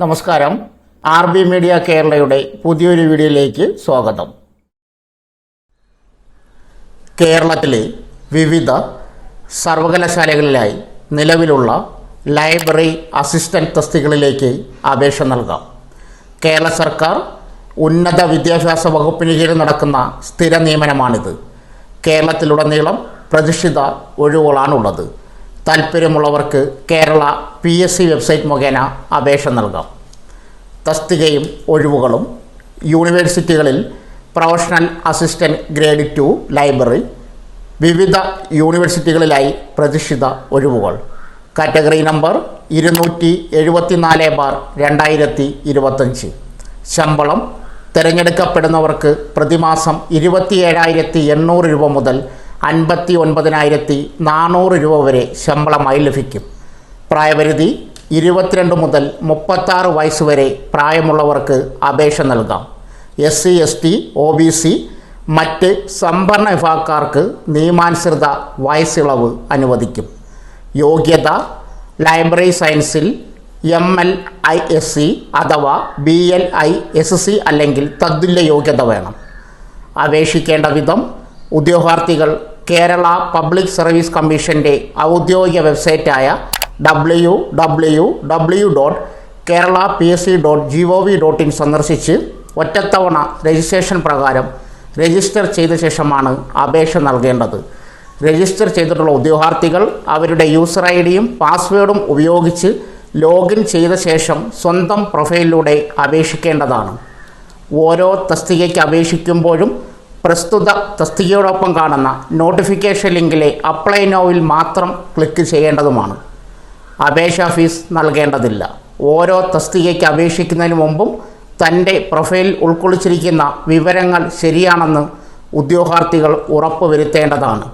നമസ്കാരം. RB media കേരളയുടെ പുതിയൊരു വീഡിയോയിലേക്ക് സ്വാഗതം. കേരളത്തിലെ വിവിധ സർവകലാശാലകളിലായി നിലവിലുള്ള ലൈബ്രറി അസിസ്റ്റന്റ് തസ്തികകളിലേക്ക് അപേക്ഷ നൽകാം. കേരള സർക്കാർ ഉന്നത വിദ്യാഭ്യാസ വകുപ്പിന് കീഴിൽ നടക്കുന്ന സ്ഥിര നിയമനമാണിത്. കേരളത്തിലുടനീളം പ്രതിഷ്ഠിത ഒഴിവുകളാണുള്ളത്. താൽപ്പര്യമുള്ളവർക്ക് കേരള PSC വെബ്സൈറ്റ് മുഖേന അപേക്ഷ നൽകാം. തസ്തികയും ഒഴിവുകളും: യൂണിവേഴ്സിറ്റികളിൽ പ്രൊഫഷണൽ അസിസ്റ്റന്റ് ഗ്രേഡ് 2 ലൈബ്രറി. വിവിധ യൂണിവേഴ്സിറ്റികളിലായി പ്രതിഷ്ഠിത ഒഴിവുകൾ. Category number 274/2025. ശമ്പളം: തിരഞ്ഞെടുക്കപ്പെടുന്നവർക്ക് പ്രതിമാസം 27,800 രൂപ മുതൽ 59,400 രൂപ വരെ ശമ്പളമായി ലഭിക്കും. പ്രായപരിധി 22 മുതൽ 36 വയസ്സ് വരെ പ്രായമുള്ളവർക്ക് അപേക്ഷ നൽകാം. SC, ST, OBC മറ്റ് സംവരണ വിഭാഗക്കാർക്ക് നിയമാനുസൃത വയസ്സിളവ് അനുവദിക്കും. യോഗ്യത: ലൈബ്രറി സയൻസിൽ MLISC അഥവാ BLISC അല്ലെങ്കിൽ തത്തുല്യ യോഗ്യത വേണം. അപേക്ഷിക്കേണ്ട വിധം: ഉദ്യോഗാർത്ഥികൾ കേരള പബ്ലിക് സർവീസ് കമ്മീഷൻ്റെ ഔദ്യോഗിക വെബ്സൈറ്റായ www.keralapsc.gov.in സന്ദർശിച്ച് ഒറ്റത്തവണ രജിസ്ട്രേഷൻ പ്രകാരം രജിസ്റ്റർ ചെയ്ത ശേഷമാണ് അപേക്ഷ നൽകേണ്ടത്. രജിസ്റ്റർ ചെയ്തിട്ടുള്ള ഉദ്യോഗാർത്ഥികൾ അവരുടെ യൂസർ IDയും പാസ്വേഡും ഉപയോഗിച്ച് ലോഗിൻ ചെയ്ത ശേഷം സ്വന്തം പ്രൊഫൈലിലൂടെ അപേക്ഷിക്കേണ്ടതാണ്. ഓരോ തസ്തികയ്ക്ക് അപേക്ഷിക്കുമ്പോഴും പ്രസ്തുത തസ്തികയോടൊപ്പം കാണുന്ന നോട്ടിഫിക്കേഷൻ ലിങ്കിലെ അപ്ലൈ നോവിൽ മാത്രം ക്ലിക്ക് ചെയ്യേണ്ടതുമാണ്. അപേക്ഷാ ഫീസ് നൽകേണ്ടതില്ല. ഓരോ തസ്തികയ്ക്ക് അപേക്ഷിക്കുന്നതിന് മുമ്പും തൻ്റെ പ്രൊഫൈലിൽ ഉൾക്കൊള്ളിച്ചിരിക്കുന്ന വിവരങ്ങൾ ശരിയാണെന്ന് ഉദ്യോഗാർത്ഥികൾ ഉറപ്പുവരുത്തേണ്ടതാണ്.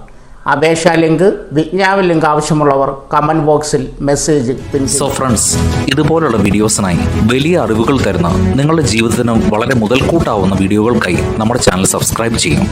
അപേക്ഷാ ലിങ്ക്, വിജ്ഞാപന ലിങ്ക് ആവശ്യമുള്ളവർ കമൻറ്റ് ബോക്സിൽ മെസ്സേജ് സോ ഫ്രണ്ട്സ്, ഇതുപോലുള്ള വീഡിയോസിനായി വലിയ അറിവുകൾ തരുന്ന നിങ്ങളുടെ ജീവിതത്തിന് വളരെ മുതൽക്കൂട്ടാവുന്ന വീഡിയോകൾക്കായി നമ്മുടെ ചാനൽ സബ്സ്ക്രൈബ് ചെയ്യും.